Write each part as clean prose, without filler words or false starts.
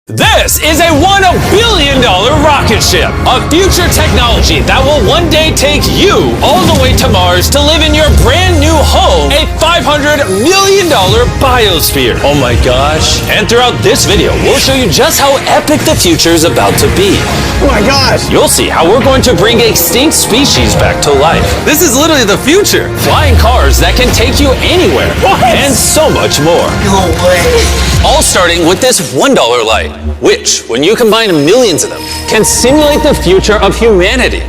This is a $1 billion rocket ship, a future technology that will one day take you all the way to Mars to live in your brand new home, a $500 million biosphere. Oh my gosh. And throughout this video, we'll show you just how epic the future is about to be. Oh my gosh. You'll see how we're going to bring extinct species back to life. This is literally the future. Flying cars that can take you anywhere. What? And so much more. No way. All starting with this $1 light, which, when you combine millions of them, can simulate the future of humanity,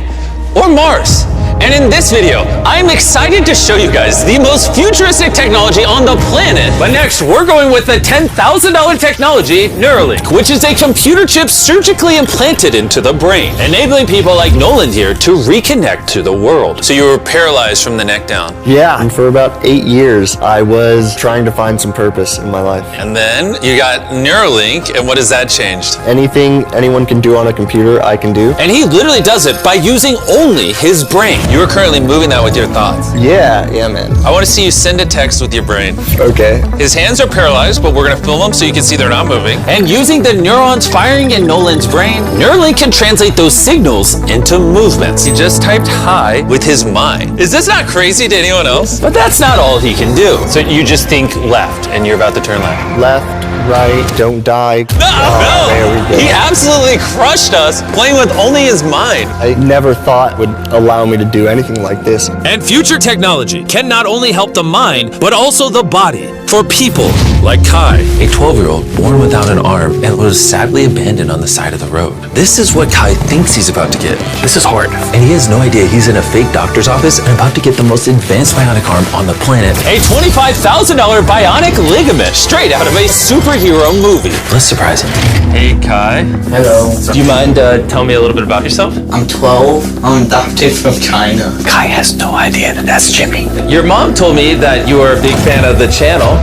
or Mars. And in this video, I'm excited to show you guys the most futuristic technology on the planet. But next, we're going with the $10,000 technology, Neuralink, which is a computer chip surgically implanted into the brain, enabling people like Nolan here to reconnect to the world. So you were paralyzed from the neck down. Yeah, and for about 8 years, I was trying to find some purpose in my life. And then you got Neuralink, and what has that changed? Anything anyone can do on a computer, I can do. And he literally does it by using only his brain. You are currently moving that with your thoughts. Yeah, man. I want to see you send a text with your brain. Okay. His hands are paralyzed, but we're going to film them so you can see they're not moving. And using the neurons firing in Nolan's brain, Neuralink can translate those signals into movements. He just typed hi with his mind. Is this not crazy to anyone else? But that's not all he can do. So you just think left, and you're about to turn left. Left, right, don't die. No! There we go. He absolutely crushed us playing with only his mind. I never thought would allow me to do anything like this. And future technology can not only help the mind, but also the body for people like Kai, a 12-year-old born without an arm and was sadly abandoned on the side of the road. This is what Kai thinks he's about to get. This is hard. And he has no idea he's in a fake doctor's office and about to get the most advanced bionic arm on the planet. A $25,000 bionic ligament straight out of a superhero movie. Let's surprise him. Hey, Kai. Hello. Do you mind telling me a little bit about yourself? I'm 12. I'm adopted from China. Kai has no idea that that's Jimmy. Your mom told me that you are a big fan of the channel.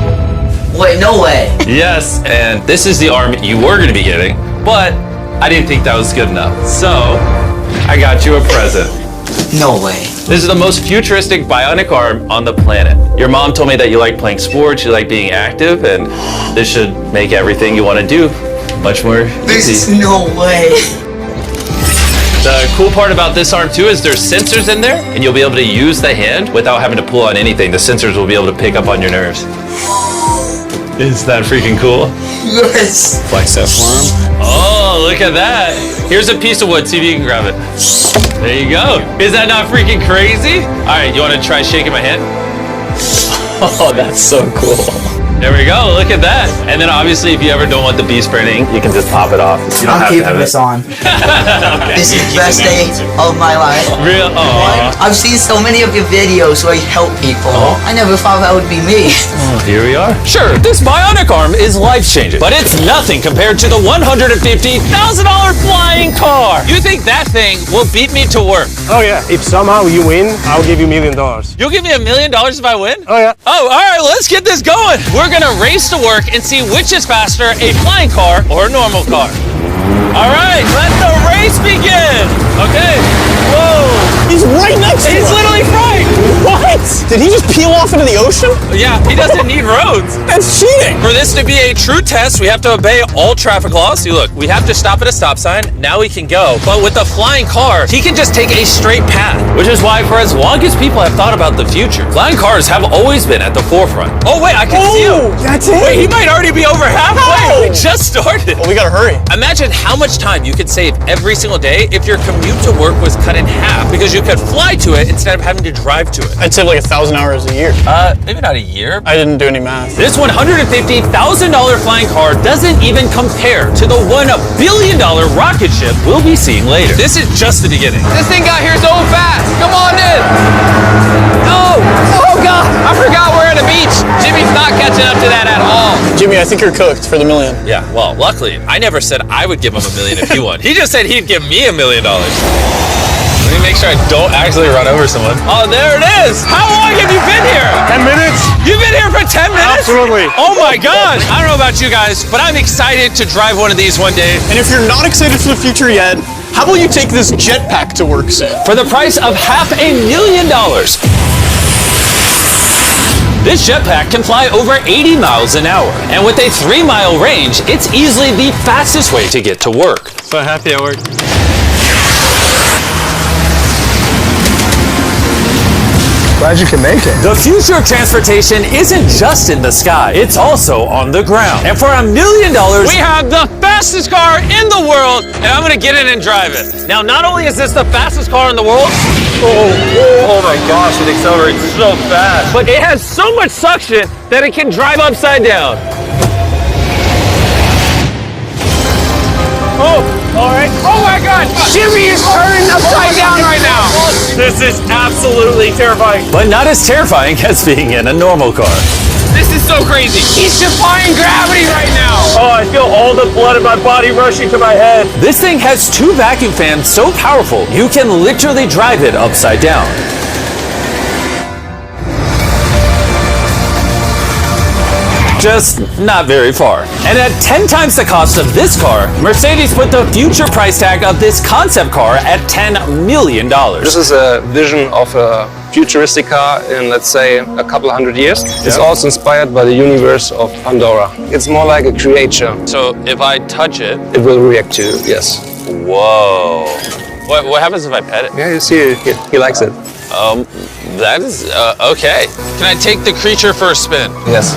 Wait, no way. Yes, and this is the arm you were going to be getting, but I didn't think that was good enough. So, I got you a present. No way. This is the most futuristic bionic arm on the planet. Your mom told me that you like playing sports, you like being active, and this should make everything you want to do much more This easy. is no way. The cool part about this arm too is there's sensors in there, and you'll be able to use the hand without having to pull on anything. The sensors will be able to pick up on your nerves. Is that freaking cool? Yes. Flex that forearm. Oh, look at that. Here's a piece of wood. See if you can grab it. There you go. Is that not freaking crazy? All right, you want to try shaking my hand? Oh, that's so cool. There we go. Look at that. And then obviously, if you ever don't want the bee spraying, you can just pop it off. You don't I'm have to keeping have this it. on. Okay. This is the best day of my life. Real? Oh. I've seen so many of your videos where you help people. I never thought that would be me. Here we are. Sure, this bionic arm is life-changing, but it's nothing compared to the $150,000 flying car. You think that thing will beat me to work? Oh yeah, if somehow you win, I'll give you $1 million. You'll give me $1 million if I win? Oh yeah. Oh, all right, let's get this going. We're gonna race to work and see which is faster, a flying car or a normal car. All right, let the race begin. Okay. Whoa. He's right next to He's us. literally right. What? Did he just peel off into the ocean? Yeah, he doesn't need roads. That's cheating. For this to be a true test, we have to obey all traffic laws. See, look, we have to stop at a stop sign. Now we can go. But with the flying car, he can just take a straight path, which is why for as long as people have thought about the future, flying cars have always been at the forefront. Oh, wait, I can see him. That's it. Wait, he might already be over halfway. No. We just started. Well, we gotta hurry. Imagine how much time you could save every single day if your commute to work was cut in half because you could fly to it instead of having to drive to it. I'd save like 1,000 hours a year. Maybe not a year. I didn't do any math. This $150,000 flying car doesn't even compare to the $1 billion rocket ship we'll be seeing later. This is just the beginning. This thing got here so fast. Come on in. No. Oh, God. I forgot we're at a beach. Jimmy's not catching up to that at all. Jimmy, I think you're cooked for the $1 million. Yeah, well, luckily, I never said I would give him $1 million if he won. He just said he'd give me $1 million. Let me make sure I don't actually run over someone. Oh, there it is. How long have you been here? 10 minutes? You've been here for 10 minutes? Absolutely. Oh my gosh. I don't know about you guys, but I'm excited to drive one of these one day. And if you're not excited for the future yet, how about you take this jetpack to work soon? For the price of $500,000. This jetpack can fly over 80 miles an hour, and with a 3-mile range, it's easily the fastest way to get to work. So happy at work. Glad you can make it. The future of transportation isn't just in the sky, it's also on the ground. And for $1 million, we have the fastest car in the world, and I'm gonna get in and drive it. Now, not only is this the fastest car in the world, oh my gosh, it accelerates so fast, but it has so much suction that it can drive upside down. Oh, all right. Oh my God, Jimmy is turning upside down right now. This is absolutely terrifying. But not as terrifying as being in a normal car. This is so crazy. He's defying gravity right now. Oh, I feel all the blood in my body rushing to my head. This thing has 2 vacuum fans so powerful, you can literally drive it upside down. Just not very far. And at 10 times the cost of this car, Mercedes put the future price tag of this concept car at $10 million. This is a vision of a futuristic car in, let's say, a couple hundred years. It's also inspired by the universe of Pandora. It's more like a creature. So if I touch it, It will react to you, yes. whoa. What happens if I pet it? Yeah, you see, he likes it. That is, okay. Can I take the creature for a spin? Yes.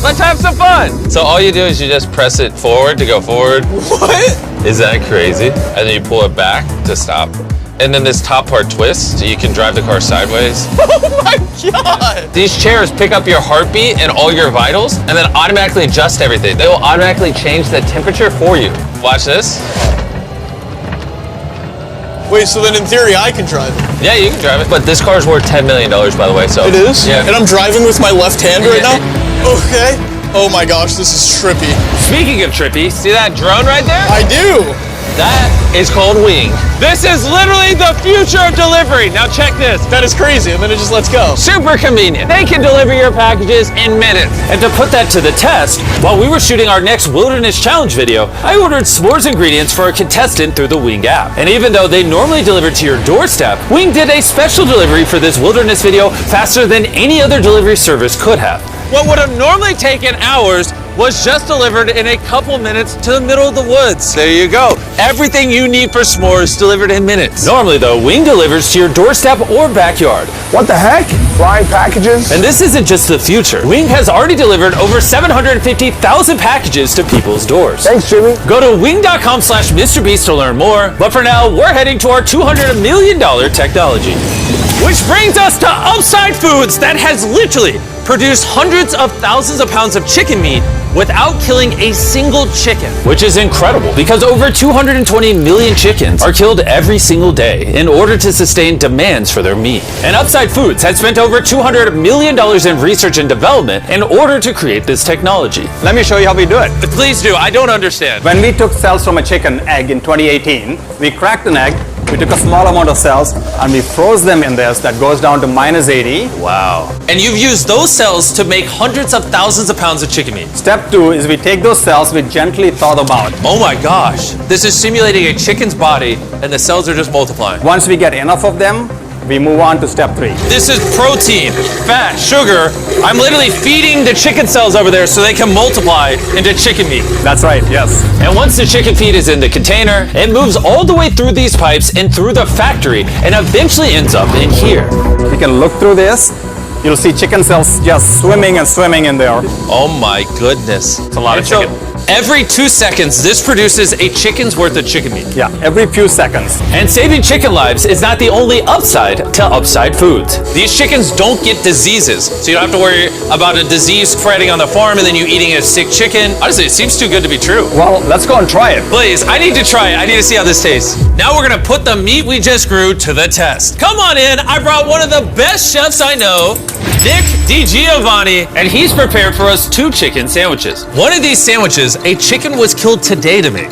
Let's have some fun. So all you do is you just press it forward to go forward. What? Is that crazy? And then you pull it back to stop. And then this top part twists, so you can drive the car sideways. Oh my God! These chairs pick up your heartbeat and all your vitals, and then automatically adjust everything. They will automatically change the temperature for you. Watch this. Wait, so then in theory I can drive it? Yeah, you can drive it. But this car's worth $10 million, by the way, so. It is? Yeah. And I'm driving with my left hand right now? Okay. Oh my gosh, this is trippy. Speaking of trippy, see that drone right there? I do. That is called Wing. This is literally the future of delivery. Now check this. That is crazy, and then it just lets go. Super convenient. They can deliver your packages in minutes. And to put that to the test, while we were shooting our next Wilderness Challenge video, I ordered s'mores ingredients for a contestant through the Wing app. And even though they normally deliver to your doorstep, Wing did a special delivery for this Wilderness video faster than any other delivery service could have. What would have normally taken hours was just delivered in a couple minutes to the middle of the woods. There you go. Everything you need for s'mores delivered in minutes. Normally though, Wing delivers to your doorstep or backyard. What the heck? Flying packages? And this isn't just the future. Wing has already delivered over 750,000 packages to people's doors. Thanks, Jimmy. Go to wing.com/MrBeast to learn more. But for now, we're heading to our $200 million technology. Which brings us to Upside Foods that has literally produced hundreds of thousands of pounds of chicken meat without killing a single chicken. Which is incredible because over 220 million chickens are killed every single day in order to sustain demands for their meat. And Upside Foods has spent over $200 million in research and development in order to create this technology. Let me show you how we do it. Please do, I don't understand. When we took cells from a chicken egg in 2018, we cracked an egg, we took a small amount of cells, and we froze them in this that goes down to -80. Wow. And you've used those cells to make hundreds of thousands of pounds of chicken meat. Step 2 is we take those cells, we gently thaw them out. Oh my gosh. This is simulating a chicken's body and the cells are just multiplying. Once we get enough of them, we move on to step 3. This is protein, fat, sugar. I'm literally feeding the chicken cells over there so they can multiply into chicken meat. That's right, yes. And once the chicken feed is in the container, it moves all the way through these pipes and through the factory and eventually ends up in here. You can look through this. You'll see chicken cells just swimming and swimming in there. Oh my goodness. It's a lot of chicken. Every 2 seconds, this produces a chicken's worth of chicken meat. Yeah, every few seconds. And saving chicken lives is not the only upside to Upside Foods. These chickens don't get diseases, so you don't have to worry about a disease spreading on the farm and then you eating a sick chicken. Honestly, it seems too good to be true. Well, let's go and try it. Please, I need to try it. I need to see how this tastes. Now we're gonna put the meat we just grew to the test. Come on in, I brought one of the best chefs I know, Nick DiGiovanni, and he's prepared for us 2 chicken sandwiches. One of these sandwiches, a chicken was killed today to make.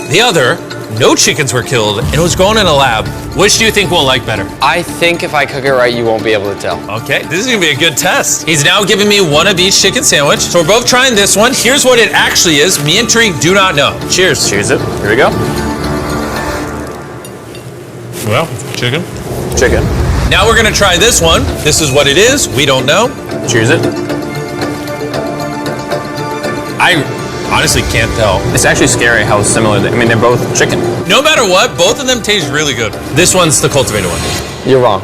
The other, no chickens were killed and it was grown in a lab. Which do you think we'll like better? I think if I cook it right, you won't be able to tell. Okay, this is gonna be a good test. He's now giving me one of each chicken sandwich. So we're both trying this one. Here's what it actually is. Me and Tariq do not know. Cheers. Cheers it. Here we go. Well, chicken. Chicken. Now we're gonna try this one. This is what it is. We don't know. Cheers it. I honestly can't tell. It's actually scary how similar they, I mean, they're both chicken. No matter what, both of them taste really good. This one's the cultivated one. You're wrong.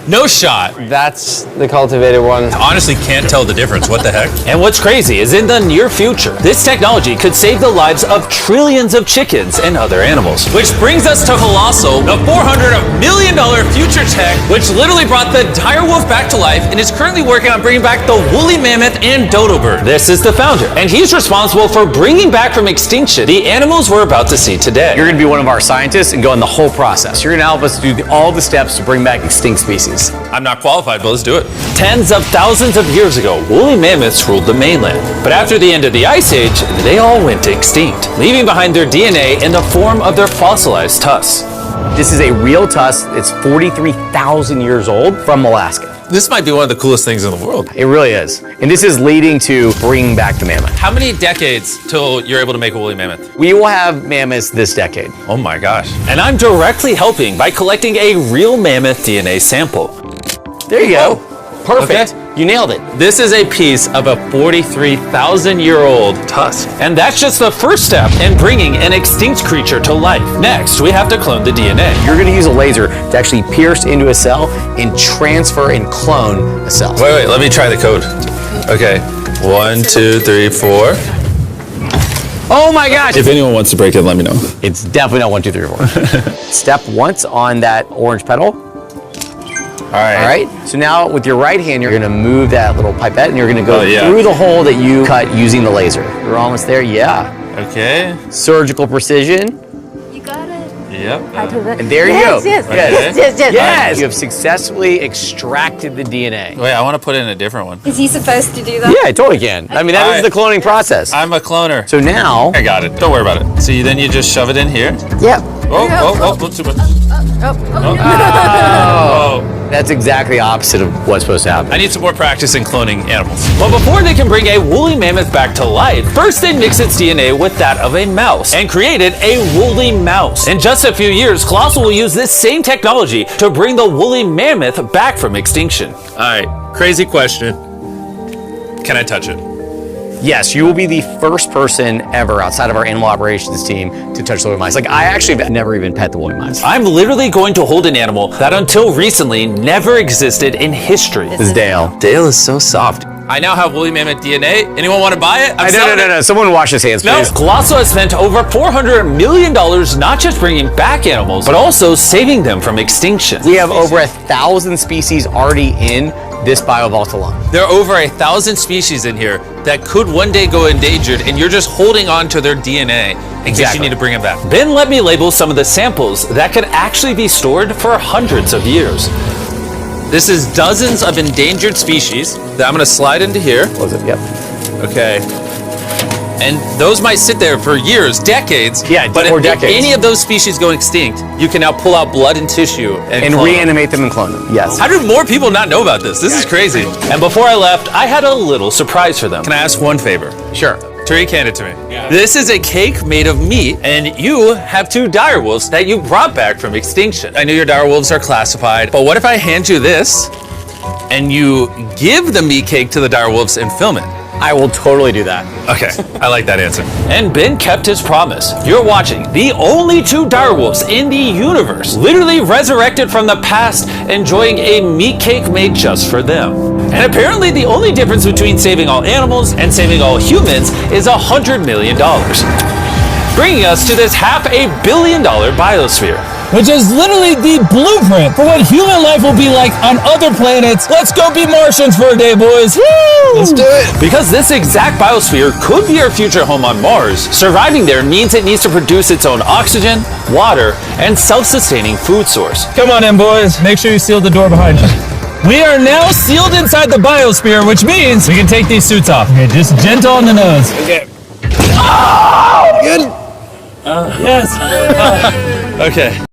No shot. That's the cultivated one. Honestly can't tell the difference. What the heck? And what's crazy is in the near future, this technology could save the lives of trillions of chickens and other animals. Which brings us to Colossal, the $400 million future tech, which literally brought the dire wolf back to life and is currently working on bringing back the woolly mammoth and dodo bird. This is the founder, and he's responsible for bringing back from extinction the animals we're about to see today. You're going to be one of our scientists and go in the whole process. You're going to help us do all the steps to bring back extinct species. I'm not qualified, but let's do it. Tens of thousands of years ago, woolly mammoths ruled the mainland. But after the end of the Ice Age, they all went extinct, leaving behind their DNA in the form of their fossilized tusks. This is a real tusk. It's 43,000 years old from Alaska. This might be one of the coolest things in the world. It really is. And this is leading to bringing back the mammoth. How many decades till you're able to make a woolly mammoth? We will have mammoths this decade. Oh my gosh. And I'm directly helping by collecting a real mammoth DNA sample. There you go. Perfect. Okay. You nailed it. This is a piece of a 43,000-year-old tusk. And that's just the first step in bringing an extinct creature to life. Next, we have to clone the DNA. You're going to use a laser to actually pierce into a cell and transfer and clone a cell. Wait, let me try the code. Okay. 1, 2, 3, 4. Oh my gosh. If anyone wants to break it, let me know. It's definitely not 1, 2, 3, 4. Step once on that orange petal. All right. So now with your right hand, you're going to move that little pipette and you're going to go Oh, yeah. through the hole that you cut using the laser. You're almost there. Yeah. Okay. Surgical precision. You got it. Yep. And there you go. Yes. Yes. Yes. Yes. You have successfully extracted the DNA. Wait, I want to put in a different one. Is he supposed to do that? Yeah, I totally can. I mean, that is the cloning process. I'm a cloner. So now, I got it. Don't worry about it. So then you just shove it in here. Yep. Oh, too much. that's exactly the opposite of what's supposed to happen. I need some more practice in cloning animals. But before they can bring a woolly mammoth back to life, first they mix its DNA with that of a mouse and created a woolly mouse. In just a few years, Colossal will use this same technology to bring the woolly mammoth back from extinction. All right, crazy question. Can I touch it? Yes, you will be the first person ever outside of our animal operations team to touch the woolly mice. Like, I actually have never even pet the woolly mice. I'm literally going to hold an animal that until recently never existed in history. This is Dale. Dale is so soft. I now have woolly mammoth DNA. Anyone want to buy it? No. Someone wash his hands, No. please. Colossal has spent over $400 million not just bringing back animals, but also saving them from extinction. We have over 1,000 species already in this biovault alone. There are over 1,000 species in here that could one day go endangered, and you're just holding on to their DNA in case you need to bring it back. Ben let me label some of the samples that could actually be stored for hundreds of years. This is dozens of endangered species that I'm going to slide into here. Close it, yep. Okay. And those might sit there for years, decades. Yeah, but or if decades. any of those species go extinct, you can now pull out blood and tissue and clone them. reanimate them and clone them, yes. How do more people not know about this? This is crazy. And before I left, I had a little surprise for them. Can I ask one favor? Sure. Tariq, hand it to me. This is a cake made of meat, and you have 2 dire wolves that you brought back from extinction. I know your dire wolves are classified, but what if I hand you this, and you give the meat cake to the dire wolves and film it? I will totally do that. Okay, I like that answer. And Ben kept his promise. You're watching the only 2 direwolves in the universe, literally resurrected from the past, enjoying a meat cake made just for them. And apparently the only difference between saving all animals and saving all humans is $100 million. Bringing us to this $500 million biosphere. Which is literally the blueprint for what human life will be like on other planets. Let's go be Martians for a day, boys. Woo! Let's do it. Because this exact biosphere could be our future home on Mars, surviving there means it needs to produce its own oxygen, water, and self-sustaining food source. Come on in, boys. Make sure you seal the door behind you. We are now sealed inside the biosphere, which means we can take these suits off. Okay, just gentle on the nose. Okay. Oh! Good. Yes. Okay.